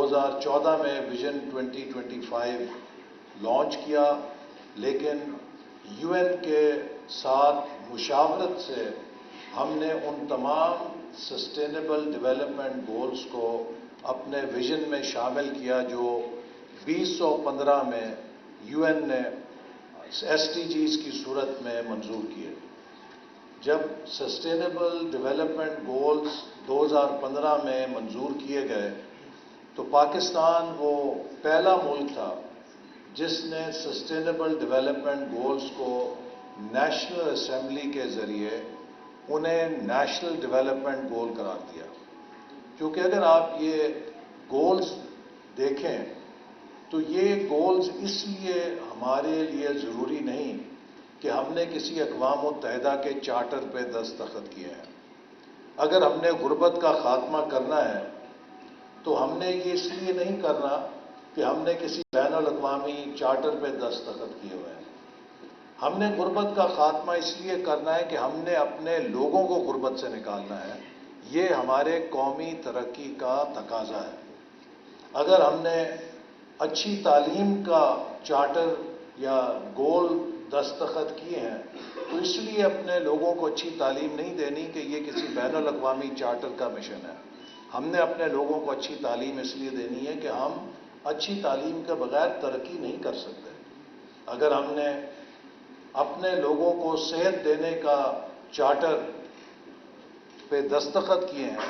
2014 میں vision 2025 launch کیا، لیکن یو این کے ساتھ مشاورت سے ہم نے ان تمام سسٹینیبل ڈیولپمنٹ گولز کو اپنے ویژن میں شامل کیا جو 2015 میں یو این نے ایس ڈی جیز کی صورت میں منظور کیے۔ جب سسٹینیبل ڈیولپمنٹ گولز 2015 میں منظور کیے گئے تو پاکستان وہ پہلا ملک تھا جس نے سسٹینیبل ڈیولپمنٹ گولز کو نیشنل اسمبلی کے ذریعے انہیں نیشنل ڈیولپمنٹ گول قرار دیا۔ کیونکہ اگر آپ یہ گولز دیکھیں تو یہ گولز اس لیے ہمارے لیے ضروری نہیں کہ ہم نے کسی اقوام متحدہ کے چارٹر پہ دستخط کیے ہیں۔ اگر ہم نے غربت کا خاتمہ کرنا ہے تو ہم نے یہ اس لیے نہیں کرنا کہ ہم نے کسی بین الاقوامی چارٹر پہ دستخط کیے ہوئے ہیں۔ ہم نے غربت کا خاتمہ اس لیے کرنا ہے کہ ہم نے اپنے لوگوں کو غربت سے نکالنا ہے۔ یہ ہمارے قومی ترقی کا تقاضا ہے۔ اگر ہم نے اچھی تعلیم کا چارٹر یا گول دستخط کیے ہیں تو اس لیے اپنے لوگوں کو اچھی تعلیم نہیں دینی کہ یہ کسی بین الاقوامی چارٹر کا مشن ہے۔ ہم نے اپنے لوگوں کو اچھی تعلیم اس لیے دینی ہے کہ ہم اچھی تعلیم کے بغیر ترقی نہیں کر سکتے۔ اگر ہم نے اپنے لوگوں کو صحت دینے کا چارٹر پہ دستخط کیے ہیں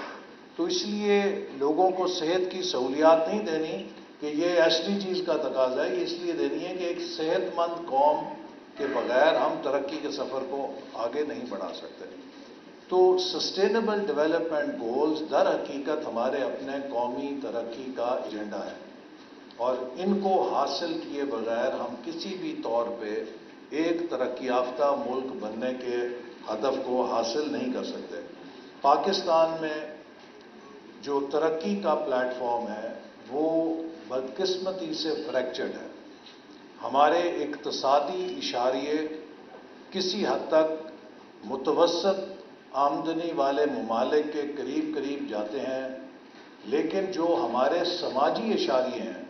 تو اس لیے لوگوں کو صحت کی سہولیات نہیں دینی کہ یہ ایس ڈی جیز کا تقاضا ہے، یہ اس لیے دینی ہے کہ ایک صحت مند قوم کے بغیر ہم ترقی کے سفر کو آگے نہیں بڑھا سکتے۔ تو سسٹینیبل ڈیولپمنٹ گولز در حقیقت ہمارے اپنے قومی ترقی کا ایجنڈا ہے، اور ان کو حاصل کیے بغیر ہم کسی بھی طور پہ ایک ترقی یافتہ ملک بننے کے ہدف کو حاصل نہیں کر سکتے۔ پاکستان میں جو ترقی کا پلیٹ فارم ہے وہ بدقسمتی سے فریکچرڈ ہے۔ ہمارے اقتصادی اشاریے کسی حد تک متوسط آمدنی والے ممالک کے قریب قریب جاتے ہیں، لیکن جو ہمارے سماجی اشاریے ہیں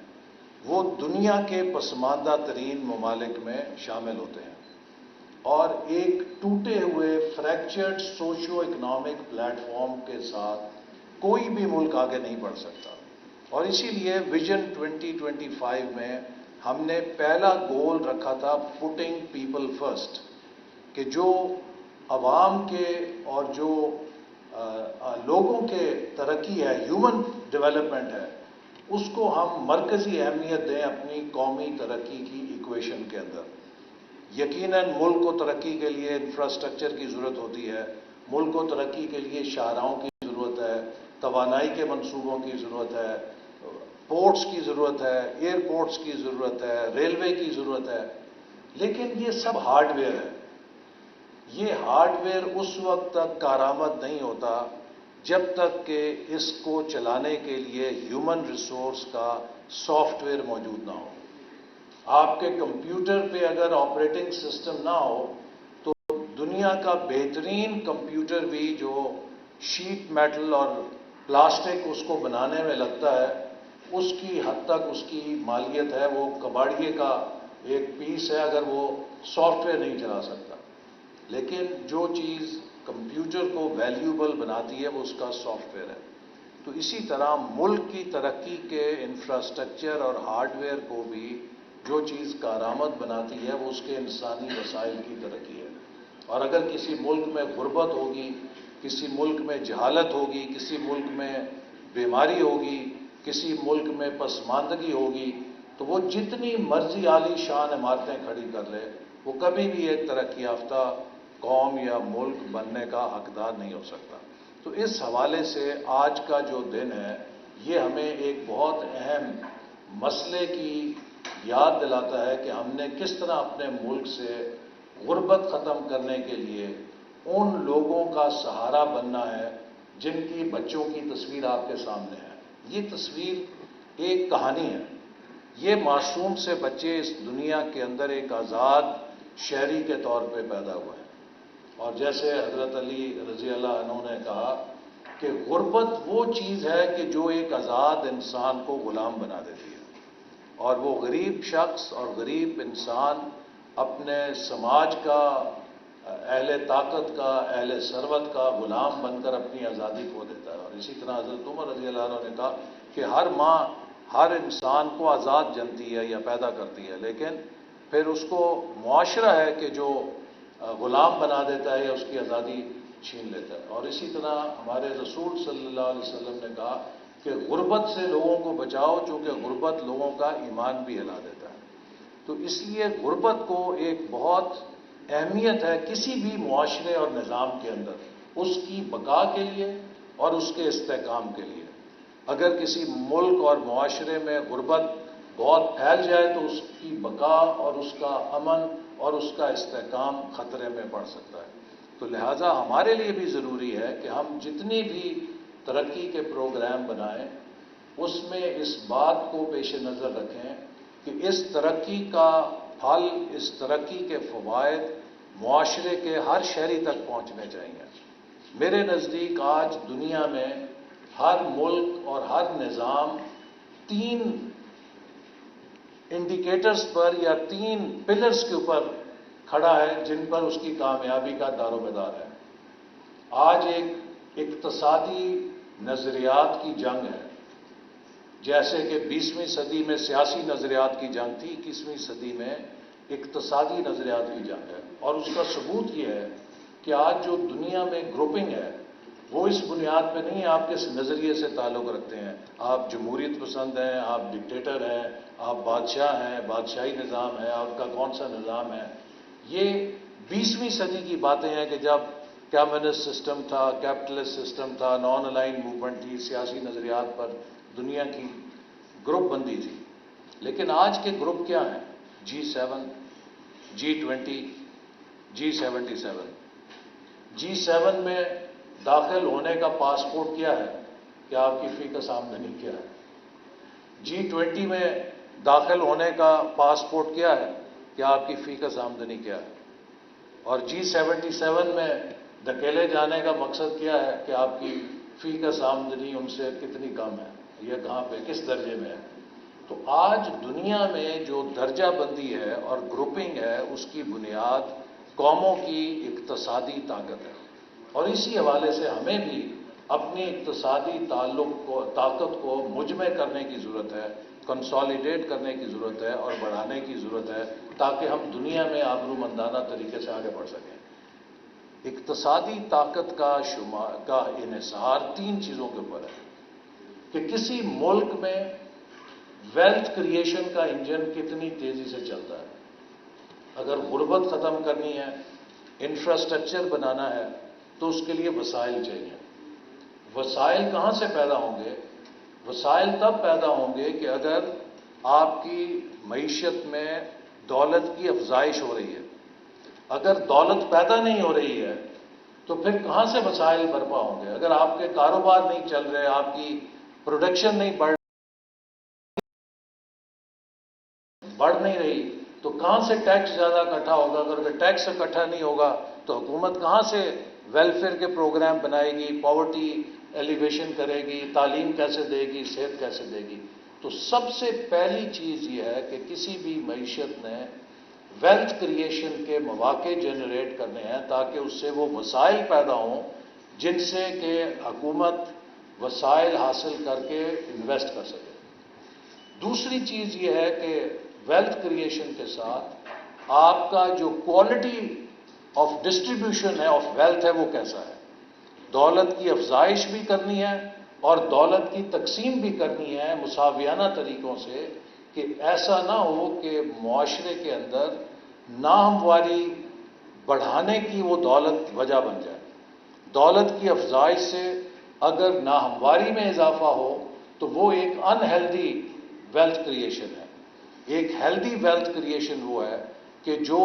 وہ دنیا کے پسماندہ ترین ممالک میں شامل ہوتے ہیں، اور ایک ٹوٹے ہوئے fractured socio economic plate form کے ساتھ کوئی بھی ملک آگے نہیں بڑھ سکتا۔ اور اسی لیے ویژن 2025 میں ہم نے پہلا گول رکھا تھا پٹنگ پیپل فرسٹ، کہ جو عوام کے اور جو لوگوں کے ترقی ہے، ہیومن ڈیولپمنٹ ہے، اس کو ہم مرکزی اہمیت دیں اپنی قومی ترقی کی ایکویشن کے اندر۔ یقیناً ملک کو ترقی کے لیے انفراسٹرکچر کی ضرورت ہوتی ہے، ملک کو ترقی کے لیے شاہراہوں کی ضرورت ہے، توانائی کے منصوبوں کی ضرورت ہے، پورٹس کی ضرورت ہے، ایئرپورٹس کی ضرورت ہے، ریلوے کی ضرورت ہے، لیکن یہ سب ہارڈ ویئر ہے۔ یہ ہارڈ ویئر اس وقت تک کارآمد نہیں ہوتا جب تک کہ اس کو چلانے کے لیے ہیومن ریسورس کا سافٹ ویئر موجود نہ ہو۔ آپ کے کمپیوٹر پہ اگر آپریٹنگ سسٹم نہ ہو تو دنیا کا بہترین کمپیوٹر بھی جو شیٹ میٹل اور پلاسٹک اس کو بنانے میں لگتا ہے، اس کی حد تک اس کی مالیت ہے، وہ کباڑیے کا ایک پیس ہے اگر وہ سافٹ ویئر نہیں چلا سکتا۔ لیکن جو چیز کمپیوٹر کو ویلیوبل بناتی ہے وہ اس کا سافٹ ویئر ہے۔ تو اسی طرح ملک کی ترقی کے انفراسٹرکچر اور ہارڈ ویئر کو بھی جو چیز کارآمد بناتی ہے وہ اس کے انسانی وسائل کی ترقی ہے۔ اور اگر کسی ملک میں غربت ہوگی، کسی ملک میں جہالت ہوگی، کسی ملک میں بیماری ہوگی، کسی ملک میں پسماندگی ہوگی، تو وہ جتنی مرضی عالی شان عمارتیں کھڑی کر لے، وہ کبھی بھی ایک ترقی یافتہ قوم یا ملک بننے کا حقدار نہیں ہو سکتا۔ تو اس حوالے سے آج کا جو دن ہے یہ ہمیں ایک بہت اہم مسئلے کی یاد دلاتا ہے کہ ہم نے کس طرح اپنے ملک سے غربت ختم کرنے کے لیے ان لوگوں کا سہارا بننا ہے جن کی بچوں کی تصویر آپ کے سامنے ہے۔ یہ تصویر ایک کہانی ہے۔ یہ معصوم سے بچے اس دنیا کے اندر ایک آزاد شہری کے طور پہ پیدا ہوئے ہیں، اور جیسے حضرت علی رضی اللہ عنہ نے کہا کہ غربت وہ چیز ہے کہ جو ایک آزاد انسان کو غلام بنا دیتی ہے، اور وہ غریب شخص اور غریب انسان اپنے سماج کا، اہل طاقت کا، اہل ثروت کا غلام بن کر اپنی آزادی کھو دیتا ہے۔ اور اسی طرح حضرت عمر رضی اللہ عنہ نے کہا کہ ہر ماں ہر انسان کو آزاد جنتی ہے یا پیدا کرتی ہے، لیکن پھر اس کو معاشرہ ہے کہ جو غلام بنا دیتا ہے یا اس کی آزادی چھین لیتا ہے۔ اور اسی طرح ہمارے رسول صلی اللہ علیہ وسلم نے کہا کہ غربت سے لوگوں کو بچاؤ، چونکہ غربت لوگوں کا ایمان بھی ہلا دیتا ہے۔ تو اس لیے غربت کو ایک بہت اہمیت ہے کسی بھی معاشرے اور نظام کے اندر، اس کی بقا کے لیے اور اس کے استحکام کے لیے۔ اگر کسی ملک اور معاشرے میں غربت بہت پھیل جائے تو اس کی بقا اور اس کا امن اور اس کا استحکام خطرے میں پڑ سکتا ہے۔ تو لہٰذا ہمارے لیے بھی ضروری ہے کہ ہم جتنی بھی ترقی کے پروگرام بنائیں اس میں اس بات کو پیش نظر رکھیں کہ اس ترقی کا پھل، اس ترقی کے فوائد معاشرے کے ہر شہری تک پہنچنے چاہیے۔ میرے نزدیک آج دنیا میں ہر ملک اور ہر نظام 3 انڈیکیٹرز پر یا 3 پلرز کے اوپر کھڑا ہے جن پر اس کی کامیابی کا دار و مدار ہے۔ آج ایک اقتصادی نظریات کی جنگ ہے، جیسے کہ 20ویں صدی میں سیاسی نظریات کی جنگ تھی، 21ویں صدی میں اقتصادی نظریات کی جنگ ہے۔ اور اس کا ثبوت یہ ہے کہ آج جو دنیا میں گروپنگ ہے وہ اس بنیاد پہ نہیں ہے آپ کس نظریے سے تعلق رکھتے ہیں، آپ جمہوریت پسند ہیں، آپ ڈکٹیٹر ہیں، آپ بادشاہ ہیں، بادشاہی نظام ہے، آپ کا کون سا نظام ہے۔ یہ 20ویں صدی کی باتیں ہیں کہ جب کمیونسٹ سسٹم تھا، کیپٹلسٹ سسٹم تھا، نان الائن موومنٹ تھی، سیاسی نظریات پر دنیا کی گروپ بندی تھی۔ لیکن آج کے گروپ کیا ہیں؟ G7، G20، G77۔ G7 میں داخل ہونے کا پاسپورٹ کیا ہے کہ آپ کی فی کس آمدنی کیا ہے۔ G20 میں داخل ہونے کا پاسپورٹ کیا ہے کہ آپ کی فی کس آمدنی کیا ہے۔ اور G77 میں دھکیلے جانے کا مقصد کیا ہے کہ آپ کی فی کس آمدنی ان سے کتنی کم ہے، یہ کہاں پہ کس درجے میں ہے۔ تو آج دنیا میں جو درجہ بندی ہے اور گروپنگ ہے اس کی بنیاد قوموں کی اقتصادی طاقت ہے۔ اور اسی حوالے سے ہمیں بھی اپنی اقتصادی طاقت کو مجمع کرنے کی ضرورت ہے، کنسالیڈیٹ کرنے کی ضرورت ہے اور بڑھانے کی ضرورت ہے تاکہ ہم دنیا میں آبرومندانہ طریقے سے آگے بڑھ سکیں۔ اقتصادی طاقت کا انحصار 3 چیزوں کے اوپر ہے کہ کسی ملک میں ویلتھ کریشن کا انجن کتنی تیزی سے چلتا ہے۔ اگر غربت ختم کرنی ہے، انفراسٹرکچر بنانا ہے تو اس کے لیے وسائل چاہیے۔ وسائل کہاں سے پیدا ہوں گے؟ وسائل تب پیدا ہوں گے کہ اگر آپ کی معیشت میں دولت کی افزائش ہو رہی ہے۔ اگر دولت پیدا نہیں ہو رہی ہے تو پھر کہاں سے وسائل برپا ہوں گے؟ اگر آپ کے کاروبار نہیں چل رہے، آپ کی پروڈکشن نہیں بڑھ نہیں رہی تو کہاں سے ٹیکس زیادہ اکٹھا ہوگا؟ اگر ٹیکس اکٹھا نہیں ہوگا تو حکومت کہاں سے ویلفیئر کے پروگرام بنائے گی، پاورٹی ایلیویشن کرے گی، تعلیم کیسے دے گی، صحت کیسے دے گی؟ تو سب سے پہلی چیز یہ ہے کہ کسی بھی معیشت نے ویلتھ کریشن کے مواقع جنریٹ کرنے ہیں تاکہ اس سے وہ وسائل پیدا ہوں جن سے کہ حکومت وسائل حاصل کر کے انویسٹ کر سکے۔ دوسری چیز یہ ہے کہ ویلتھ کریشن کے ساتھ آپ کا جو کوالٹی آف ڈسٹریبیوشن ہے، آف ویلتھ ہے، وہ کیسا ہے۔ دولت کی افزائش بھی کرنی ہے اور دولت کی تقسیم بھی کرنی ہے مساویانہ طریقوں سے، کہ ایسا نہ ہو کہ معاشرے کے اندر ناہمواری بڑھانے کی وہ دولت وجہ بن جائے۔ دولت کی افزائش سے اگر ناہمواری میں اضافہ ہو تو وہ ایک انہیلدی ویلتھ کریشن ہے۔ ایک ہیلدی ویلتھ کریشن وہ ہے کہ جو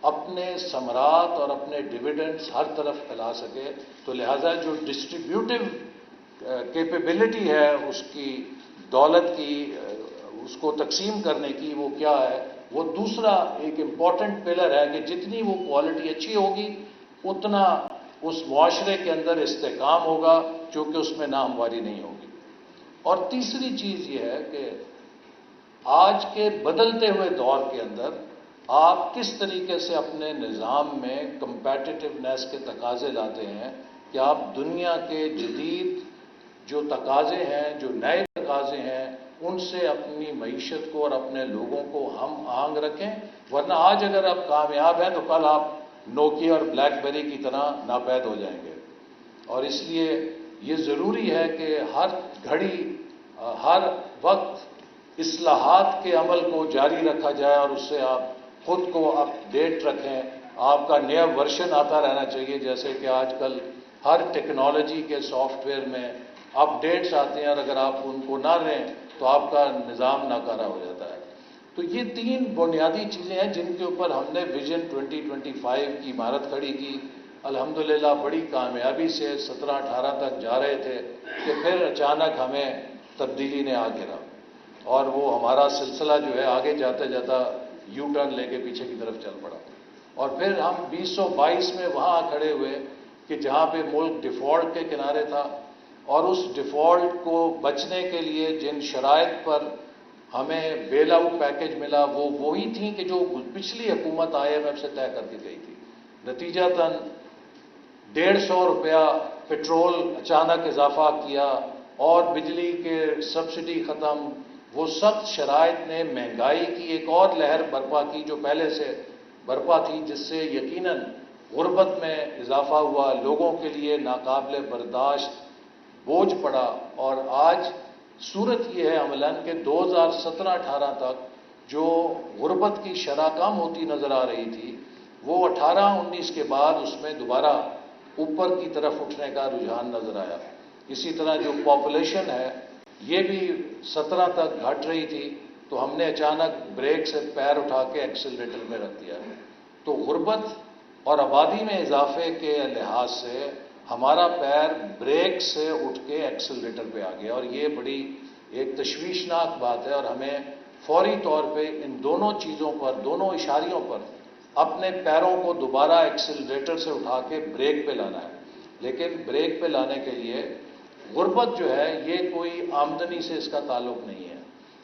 اپنے ثمرات اور اپنے ڈویڈنڈز ہر طرف پھیلا سکے۔ تو لہٰذا جو ڈسٹریبیوٹیو کیپیبلٹی ہے اس کی دولت کی، اس کو تقسیم کرنے کی، وہ کیا ہے؟ وہ دوسرا ایک امپورٹنٹ پلر ہے کہ جتنی وہ کوالٹی اچھی ہوگی اتنا اس معاشرے کے اندر استحکام ہوگا، چونکہ اس میں ناہمواری نہیں ہوگی۔ اور تیسری چیز یہ ہے کہ آج کے بدلتے ہوئے دور کے اندر آپ کس طریقے سے اپنے نظام میں کمپیٹیٹیونیس کے تقاضے لاتے ہیں کہ آپ دنیا کے جدید جو تقاضے ہیں، جو نئے تقاضے ہیں، ان سے اپنی معیشت کو اور اپنے لوگوں کو ہم آہنگ رکھیں، ورنہ آج اگر آپ کامیاب ہیں تو کل آپ نوکیا اور بلیک بیری کی طرح ناپید ہو جائیں گے۔ اور اس لیے یہ ضروری ہے کہ ہر گھڑی ہر وقت اصلاحات کے عمل کو جاری رکھا جائے اور اس سے آپ خود کو اپ ڈیٹ رکھیں، آپ کا نیا ورژن آتا رہنا چاہیے، جیسے کہ آج کل ہر ٹیکنالوجی کے سافٹ ویئر میں اپ ڈیٹس آتے ہیں، اور اگر آپ ان کو نہ لیں تو آپ کا نظام ناکارہ ہو جاتا ہے۔ تو یہ تین بنیادی چیزیں ہیں جن کے اوپر ہم نے ویژن 2025 کی عمارت کھڑی کی۔ الحمدللہ بڑی کامیابی سے 17-18 تک جا رہے تھے کہ پھر اچانک ہمیں تبدیلی نے آ گرا، اور وہ ہمارا سلسلہ جو ہے آگے جاتا جاتا یو ٹرن لے کے پیچھے کی طرف چل پڑا، اور پھر ہم 2022 میں وہاں کھڑے ہوئے کہ جہاں پہ ملک ڈیفالٹ کے کنارے تھا، اور اس ڈیفالٹ کو بچنے کے لیے جن شرائط پر ہمیں بیل آؤٹ پیکج ملا وہ وہی تھیں کہ جو پچھلی حکومت IMF سے طے کر کے گئی تھی۔ نتیجتاً 150 روپیہ پٹرول اچانک اضافہ کیا اور بجلی کے سبسڈی ختم، وہ سخت شرائط نے مہنگائی کی ایک اور لہر برپا کی جو پہلے سے برپا تھی، جس سے یقیناً غربت میں اضافہ ہوا، لوگوں کے لیے ناقابل برداشت بوجھ پڑا، اور آج صورت یہ ہے عملاً کہ 2017-18 تک جو غربت کی شرح کم ہوتی نظر آ رہی تھی، وہ 18-19 کے بعد اس میں دوبارہ اوپر کی طرف اٹھنے کا رجحان نظر آیا۔ اسی طرح جو پاپولیشن ہے یہ بھی 17 تک گھٹ رہی تھی، تو ہم نے اچانک بریک سے پیر اٹھا کے ایکسلریٹر میں رکھ دیا۔ تو غربت اور آبادی میں اضافے کے لحاظ سے ہمارا پیر بریک سے اٹھ کے ایکسلریٹر پہ آ گیا، اور یہ بڑی ایک تشویشناک بات ہے، اور ہمیں فوری طور پہ ان دونوں چیزوں پر، دونوں اشاریوں پر اپنے پیروں کو دوبارہ ایکسلریٹر سے اٹھا کے بریک پہ لانا ہے۔ لیکن بریک پہ لانے کے لیے غربت جو ہے یہ کوئی آمدنی سے اس کا تعلق نہیں ہے،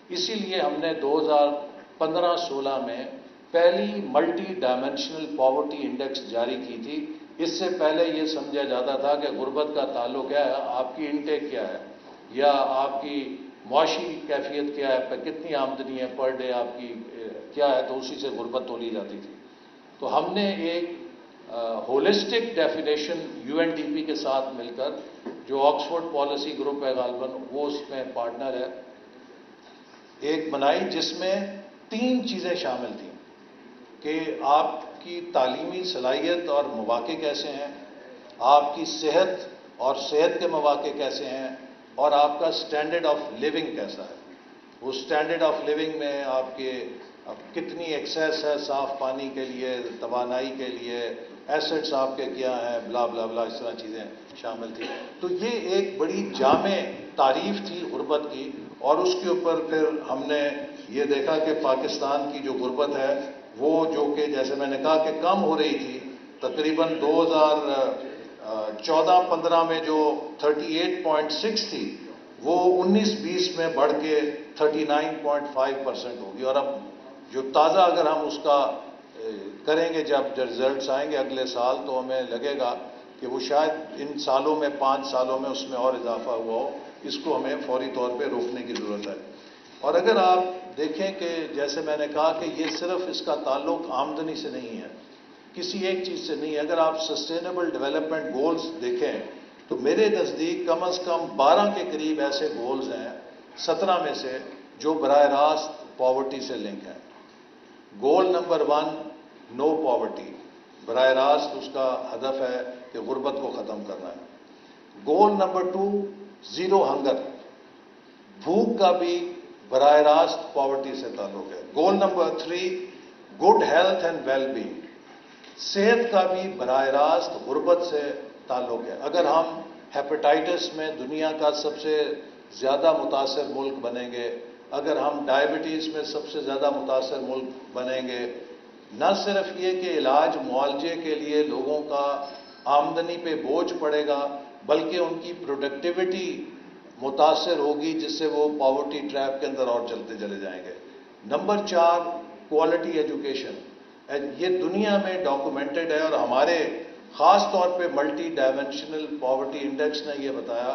اسی لیے ہم نے 2015-16 میں پہلی ملٹی ڈائمینشنل پاورٹی انڈیکس جاری کی تھی۔ اس سے پہلے یہ سمجھا جاتا تھا کہ غربت کا تعلق کیا ہے، آپ کی انٹیک کیا ہے، یا آپ کی معاشی کیفیت کیا ہے، کتنی آمدنی ہے پر ڈے آپ کی کیا ہے، تو اسی سے غربت تولی جاتی تھی۔ تو ہم نے ایک ہولسٹک ڈیفینیشن UNDP کے ساتھ مل کر، جو آکسفورڈ پالیسی گروپ ہے غالباً وہ اس میں پارٹنر ہے، ایک بنائی جس میں 3 چیزیں شامل تھیں کہ آپ کی تعلیمی صلاحیت اور مواقع کیسے ہیں، آپ کی صحت اور صحت کے مواقع کیسے ہیں، اور آپ کا سٹینڈرڈ آف لیونگ کیسا ہے۔ وہ سٹینڈرڈ آف لیونگ میں آپ کے کتنی ایکسیس ہے صاف پانی کے لیے، توانائی کے لیے، ایسٹس آپ کے کیا ہیں، بلا بلا بلا، اس طرح چیزیں شامل تھیں۔ تو یہ ایک بڑی جامع تعریف تھی غربت کی، اور اس کے اوپر پھر ہم نے یہ دیکھا کہ پاکستان کی جو غربت ہے وہ جو کہ جیسے میں نے کہا کہ کم ہو رہی تھی، تقریباً 2014-15 میں جو 38.6 تھی وہ 19-20 میں بڑھ کے 39.5% ہوگی، اور اب جو تازہ اگر ہم اس کا کریں گے جب رزلٹس آئیں گے اگلے سال تو ہمیں لگے گا کہ وہ شاید ان سالوں میں 5 سالوں میں اس میں اور اضافہ ہوا ہو۔ اس کو ہمیں فوری طور پہ روکنے کی ضرورت ہے۔ اور اگر آپ دیکھیں کہ جیسے میں نے کہا کہ یہ صرف اس کا تعلق آمدنی سے نہیں ہے، کسی ایک چیز سے نہیں ہے۔ اگر آپ سسٹینیبل ڈیولپمنٹ گولز دیکھیں تو میرے نزدیک کم از کم 12 کے قریب ایسے گولز ہیں 17 میں سے جو براہ راست پاورٹی سے لنک ہیں۔ گول نمبر 1 نو پاورٹی، براہ راست اس کا ہدف ہے کہ غربت کو ختم کرنا ہے۔ گول نمبر 2 زیرو ہنگر، بھوک کا بھی براہ راست پاورٹی سے تعلق ہے۔ Goal number 3 good health and well being, صحت کا بھی براہ راست غربت سے تعلق ہے۔ اگر ہم ہیپاٹائٹس میں دنیا کا سب سے زیادہ متاثر ملک بنیں گے، اگر ہم ڈائبٹیز میں سب سے زیادہ متاثر ملک بنیں گے، نہ صرف یہ کہ علاج معالجے کے لیے لوگوں کا آمدنی پہ بوجھ پڑے گا بلکہ ان کی پروڈکٹیوٹی متاثر ہوگی، جس سے وہ پاورٹی ٹریپ کے اندر اور چلتے چلے جائیں گے۔ Number 4، quality education. یہ دنیا میں ڈاکومنٹڈ ہے، اور ہمارے خاص طور پہ ملٹی ڈائمینشنل پاورٹی انڈیکس نے یہ بتایا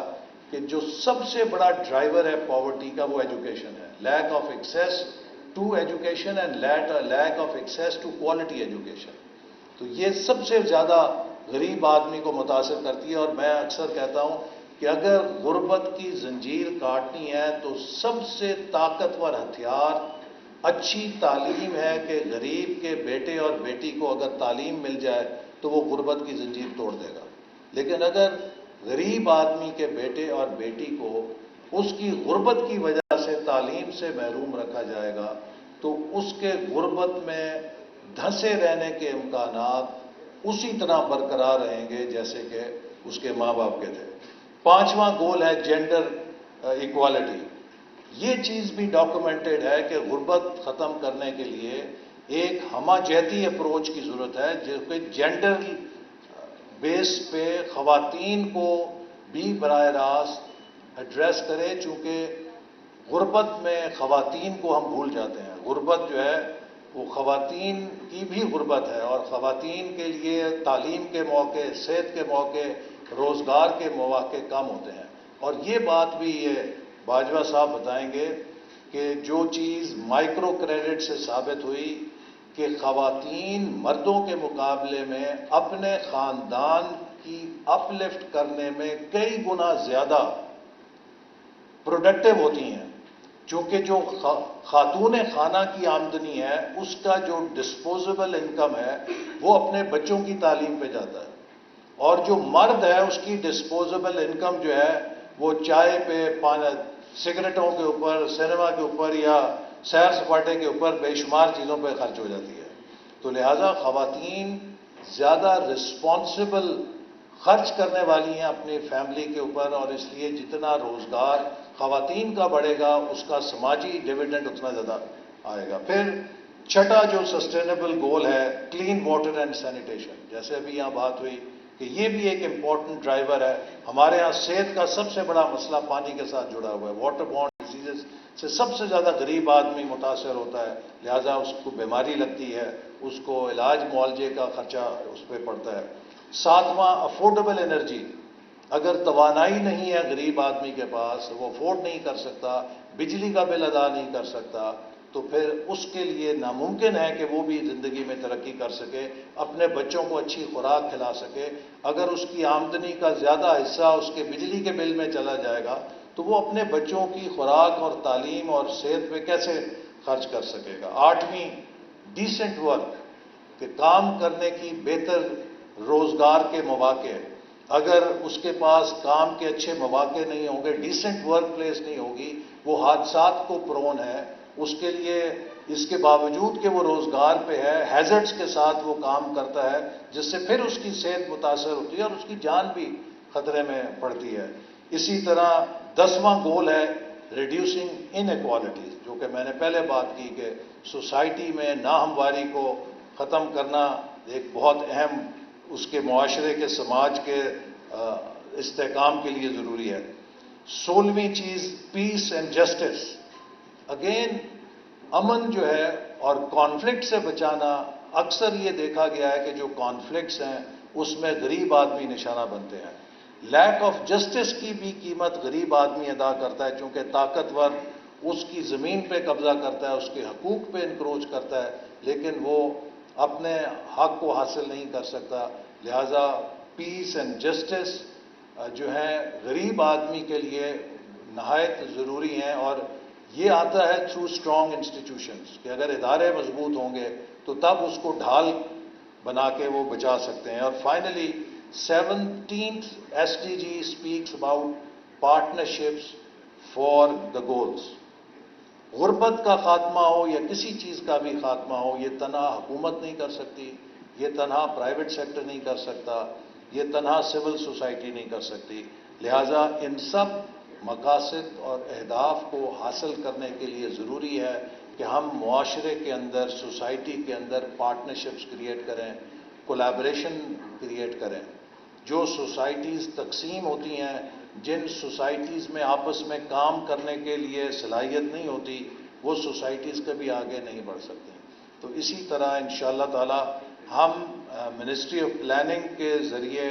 کہ جو سب سے بڑا ڈرائیور ہے پاورٹی کا وہ ایجوکیشن ہے۔ Lack of access to education and lack of access to quality education. تو یہ سب سے زیادہ غریب آدمی کو متاثر کرتی ہے، اور میں اکثر کہتا ہوں کہ اگر غربت کی زنجیر کاٹنی ہے تو سب سے طاقتور ہتھیار اچھی تعلیم ہے، کہ غریب کے بیٹے اور بیٹی کو اگر تعلیم مل جائے تو وہ غربت کی زنجیر توڑ دے گا۔ لیکن اگر غریب آدمی کے بیٹے اور بیٹی کو اس کی غربت کی وجہ سے تعلیم سے محروم رکھا جائے گا تو اس کے غربت میں دھنسے رہنے کے امکانات اسی طرح برقرار رہیں گے جیسے کہ اس کے ماں باپ کے تھے۔ 5واں گول ہے جینڈر ایکوالٹی۔ یہ چیز بھی ڈاکومنٹڈ ہے کہ غربت ختم کرنے کے لیے ایک ہمہ جہتی اپروچ کی ضرورت ہے، جو کہ جینڈر بیس پہ خواتین کو بھی براہ راست ایڈریس کرے، چونکہ غربت میں خواتین کو ہم بھول جاتے ہیں۔ غربت جو ہے وہ خواتین کی بھی غربت ہے، اور خواتین کے لیے تعلیم کے موقع، صحت کے موقع، روزگار کے مواقع کم ہوتے ہیں۔ اور یہ بات بھی یہ باجوہ صاحب بتائیں گے کہ جو چیز مائکرو کریڈٹ سے ثابت ہوئی کہ خواتین مردوں کے مقابلے میں اپنے خاندان کی اپ لفٹ کرنے میں کئی گنا زیادہ پروڈکٹیو ہوتی ہیں، چونکہ جو خاتون خانہ کی آمدنی ہے اس کا جو ڈسپوزیبل انکم ہے وہ اپنے بچوں کی تعلیم پہ جاتا ہے، اور جو مرد ہے اس کی ڈسپوزیبل انکم جو ہے وہ چائے پہ، سگریٹوں کے اوپر، سینما کے اوپر، یا سیر سپاٹے کے اوپر بے شمار چیزوں پہ خرچ ہو جاتی ہے۔ تو لہذا خواتین زیادہ رسپانسبل خرچ کرنے والی ہیں اپنی فیملی کے اوپر، اور اس لیے جتنا روزگار خواتین کا بڑھے گا اس کا سماجی ڈویڈنڈ اتنا زیادہ آئے گا۔ پھر چھٹا جو سسٹینیبل گول ہے کلین واٹر اینڈ سینیٹیشن، جیسے ابھی یہاں بات ہوئی کہ یہ بھی ایک امپورٹنٹ ڈرائیور ہے۔ ہمارے ہاں صحت کا سب سے بڑا مسئلہ پانی کے ساتھ جڑا ہوا ہے۔ واٹر بورن ڈیزیز سے سب سے زیادہ غریب آدمی متاثر ہوتا ہے، لہذا اس کو بیماری لگتی ہے، اس کو علاج معالجے کا خرچہ اس پہ پڑتا ہے۔ 7واں افورڈیبل انرجی۔ اگر توانائی نہیں ہے غریب آدمی کے پاس، وہ افورڈ نہیں کر سکتا، بجلی کا بل ادا نہیں کر سکتا، تو پھر اس کے لیے ناممکن ہے کہ وہ بھی زندگی میں ترقی کر سکے، اپنے بچوں کو اچھی خوراک کھلا سکے۔ اگر اس کی آمدنی کا زیادہ حصہ اس کے بجلی کے بل میں چلا جائے گا تو وہ اپنے بچوں کی خوراک اور تعلیم اور صحت پہ کیسے خرچ کر سکے گا۔ 8ویں ڈیسنٹ ورک، کہ کام کرنے کی بہتر روزگار کے مواقع۔ اگر اس کے پاس کام کے اچھے مواقع نہیں ہوں گے، ڈیسنٹ ورک پلیس نہیں ہوگی، وہ حادثات کو پرون ہے، اس کے لیے اس کے باوجود کہ وہ روزگار پہ ہے ہیزرڈز کے ساتھ وہ کام کرتا ہے، جس سے پھر اس کی صحت متاثر ہوتی ہے اور اس کی جان بھی خطرے میں پڑتی ہے۔ اسی طرح 10واں گول ہے ریڈیوسنگ ان ایکوالٹیز، جو کہ میں نے پہلے بات کی کہ سوسائٹی میں ناہمواری کو ختم کرنا ایک بہت اہم اس کے معاشرے کے سماج کے استحکام کے لیے ضروری ہے۔ 16ویں چیز پیس اینڈ جسٹس۔ اگین امن جو ہے اور کانفلکٹ سے بچانا، اکثر یہ دیکھا گیا ہے کہ جو کانفلکٹس ہیں اس میں غریب آدمی نشانہ بنتے ہیں۔ لیک آف جسٹس کی بھی قیمت غریب آدمی ادا کرتا ہے، چونکہ طاقتور اس کی زمین پہ قبضہ کرتا ہے، اس کے حقوق پہ انکروچ کرتا ہے، لیکن وہ اپنے حق کو حاصل نہیں کر سکتا۔ لہذا پیس اینڈ جسٹس جو ہیں غریب آدمی کے لیے نہایت ضروری ہیں، اور یہ آتا ہے تھرو اسٹرانگ انسٹیٹیوشنز، کہ اگر ادارے مضبوط ہوں گے تو تب اس کو ڈھال بنا کے وہ بچا سکتے ہیں۔ اور finally 17th SDG speaks about partnerships for the goals۔ غربت کا خاتمہ ہو یا کسی چیز کا بھی خاتمہ ہو، یہ تنہا حکومت نہیں کر سکتی، یہ تنہا پرائیویٹ سیکٹر نہیں کر سکتا، یہ تنہا سول سوسائٹی نہیں کر سکتی۔ لہٰذا ان سب مقاصد اور اہداف کو حاصل کرنے کے لیے ضروری ہے کہ ہم معاشرے کے اندر، سوسائٹی کے اندر پارٹنرشپس کریٹ کریں، کولیبریشن کریٹ کریں۔ جو سوسائٹیز تقسیم ہوتی ہیں، جن سوسائٹیز میں آپس میں کام کرنے کے لیے صلاحیت نہیں ہوتی، وہ سوسائٹیز کبھی آگے نہیں بڑھ سکتی۔ تو اسی طرح انشاءاللہ تعالی ہم منسٹری آف پلاننگ کے ذریعے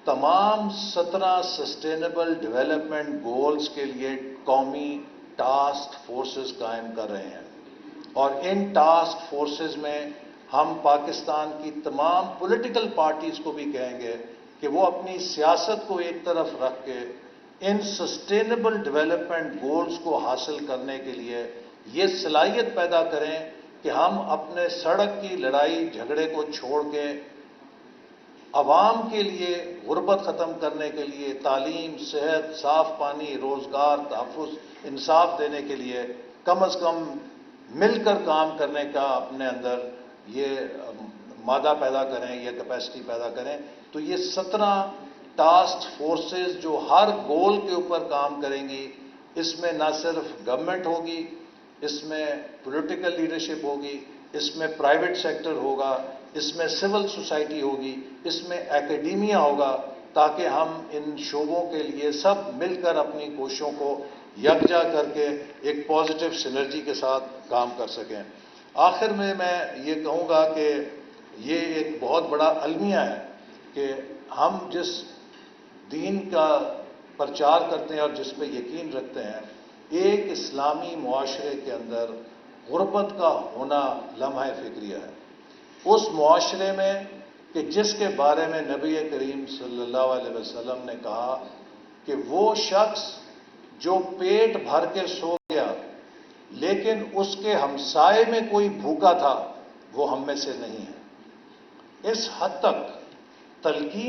تمام 17 سسٹینیبل ڈیولپمنٹ گولز کے لیے قومی ٹاسک فورسز قائم کر رہے ہیں، اور ان ٹاسک فورسز میں ہم پاکستان کی تمام پولیٹیکل پارٹیز کو بھی کہیں گے کہ وہ اپنی سیاست کو ایک طرف رکھ کے ان سسٹینیبل ڈیولپمنٹ گولز کو حاصل کرنے کے لیے یہ صلاحیت پیدا کریں کہ ہم اپنے سڑک کی لڑائی جھگڑے کو چھوڑ کے عوام کے لیے غربت ختم کرنے کے لیے، تعلیم، صحت، صاف پانی، روزگار، تحفظ، انصاف دینے کے لیے کم از کم مل کر کام کرنے کا اپنے اندر یہ مادہ پیدا کریں، یہ کیپیسٹی پیدا کریں۔ تو یہ 17 ٹاسک فورسز جو ہر گول کے اوپر کام کریں گی، اس میں نہ صرف گورنمنٹ ہوگی، اس میں پولیٹیکل لیڈرشپ ہوگی، اس میں پرائیویٹ سیکٹر ہوگا، اس میں سول سوسائٹی ہوگی، اس میں اکیڈیمیا ہوگا، تاکہ ہم ان شعبوں کے لیے سب مل کر اپنی کوششوں کو یکجا کر کے ایک پازیٹیو سینرجی کے ساتھ کام کر سکیں۔ آخر میں یہ کہوں گا کہ یہ ایک بہت بڑا المیہ ہے کہ ہم جس دین کا پرچار کرتے ہیں اور جس پہ یقین رکھتے ہیں، ایک اسلامی معاشرے کے اندر غربت کا ہونا لمحہ فکریہ ہے۔ اس معاشرے میں کہ جس کے بارے میں نبی کریم صلی اللہ علیہ وسلم نے کہا کہ وہ شخص جو پیٹ بھر کے سو گیا لیکن اس کے ہمسائے میں کوئی بھوکا تھا، وہ ہم میں سے نہیں ہے۔ اس حد تک تلقین